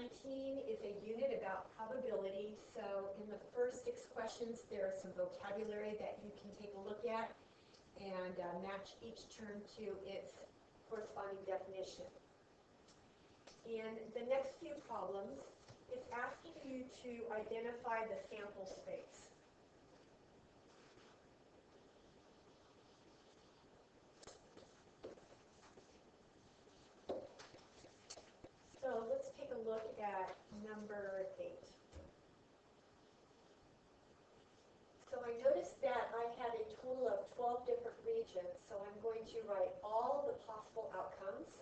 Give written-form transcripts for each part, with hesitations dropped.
19 is a unit about probability. So in the first 6 questions, there is some vocabulary that you can take a look at and match each term to its corresponding definition. In the next few problems, it's asking you to identify the sample space. So let's take a look at number 8. So I noticed that I had a total of 12 different regions, so I'm going to write all the possible outcomes,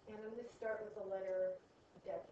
and I'm going to start with the letter W.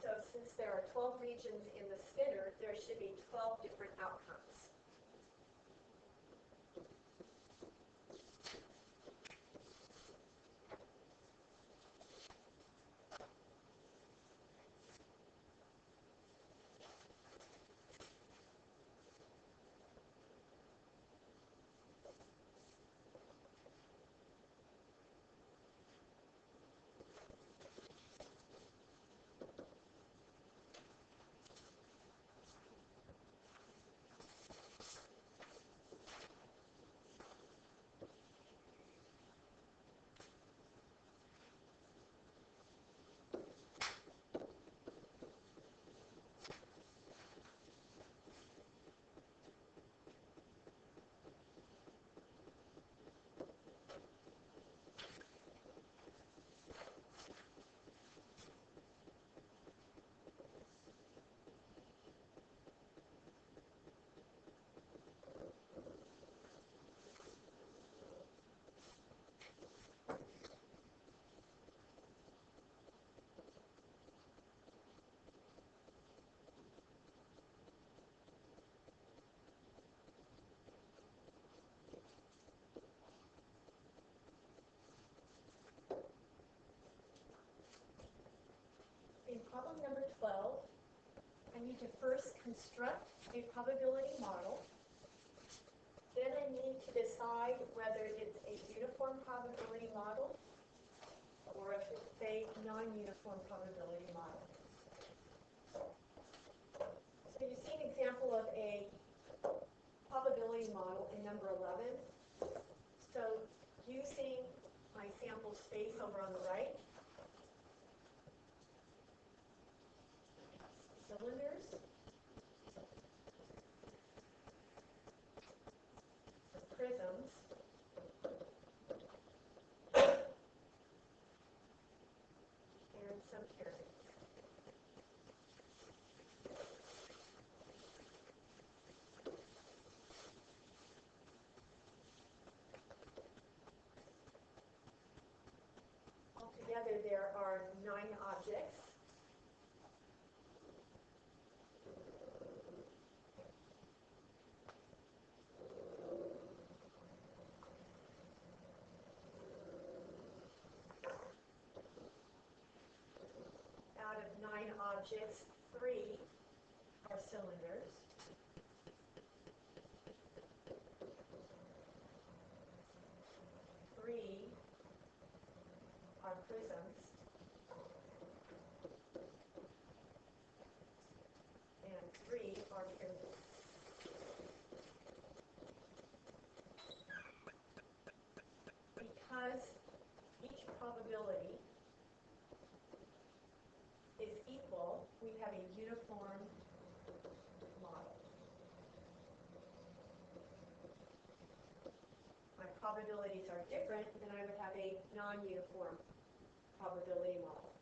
So since there are 12 regions in the spinner, there should be 12 different outcomes. In problem number 12, I need to first construct a probability model. Then I need to decide whether it's a uniform probability model or if it's a non-uniform probability model. So you see an example of a probability model in number 11. So using my sample space over on the right, cylinders, prisms, and some pyramids. Altogether, there are 9 objects. Out of 9 objects, 3 are cylinders. 3 are prisms. And 3 are pyramids. Because each probability is equal, we have a uniform model. My probabilities are different, then I would have a non-uniform probability model.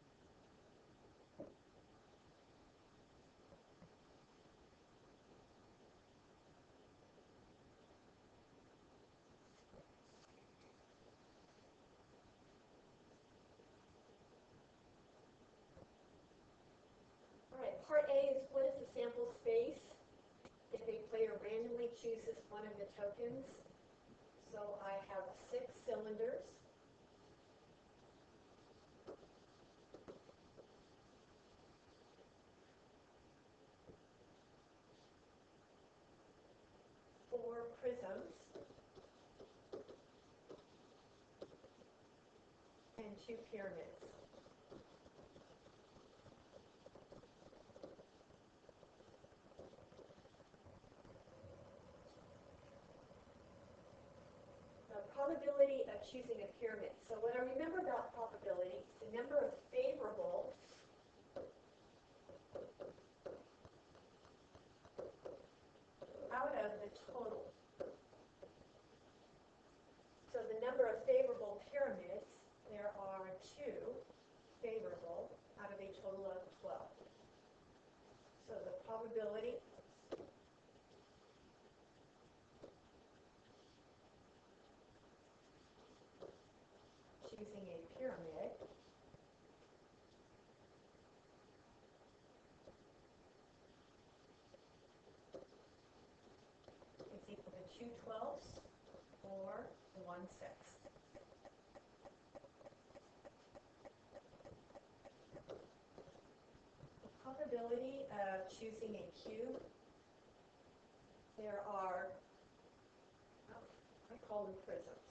Part A is what is the sample space if a player randomly chooses one of the tokens. So I have 6 cylinders. Four prisms. And 2 pyramids. The probability of choosing a pyramid. So what I remember about probability is the number of favorable out of the total. So the number of favorable pyramids, there are 2 favorable out of a total of 12. So the probability choosing a pyramid is equal to 2 12ths or 1 6. The probability of choosing a cube, there are, oh, I call them prisms.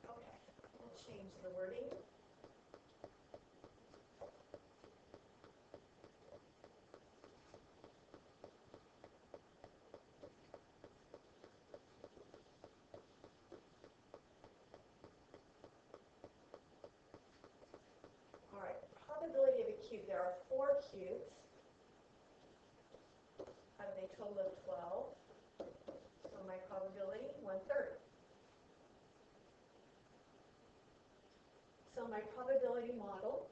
Okay, we'll change the wording. All right, probability of a cube. There are 4 cubes out of a total of 12. So my probability, 1/3. So my probability model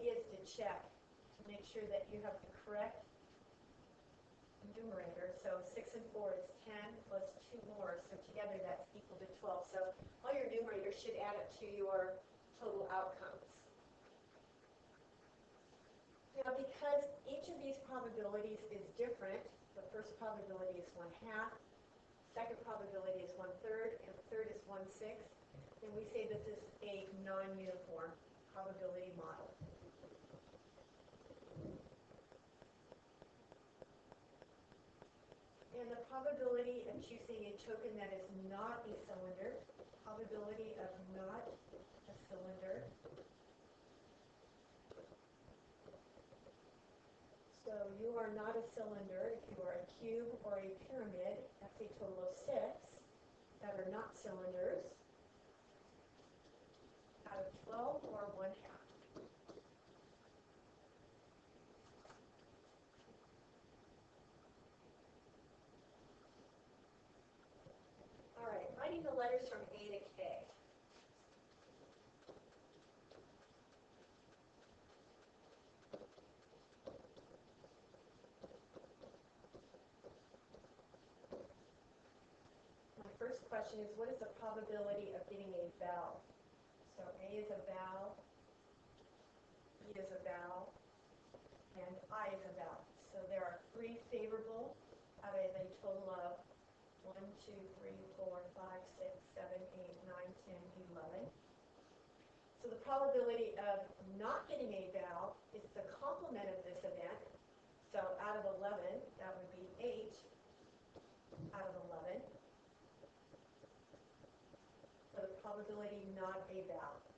is to check to make sure that you have the correct numerator. So 6 and 4 is 10 plus 2 more, so together that's equal to 12. So all your numerators should add up to your total outcomes. Now because each of these probabilities is different, the first probability is 1/2, second probability is 1/3, and the third is 1/6, then we say this is a non-uniform probability model. And the probability of choosing a token that is not a cylinder, probability of not a cylinder. So you are not a cylinder if you are a cube or a pyramid. That's a total of 6 that are not cylinders out of 12 or 1/2. All right, writing the letters from A to K. My first question is, what is the probability of getting a vowel? So A is a vowel, E is a vowel, and I is a vowel. So there are 3 favorable out of a total of 1, 2, 3, 4, 5, 6, 7, 8, 9, 10, 11. So the probability of not getting a vowel is the complement of this event. So out of 11, that would be 8 out of 11 for the probability not a vowel.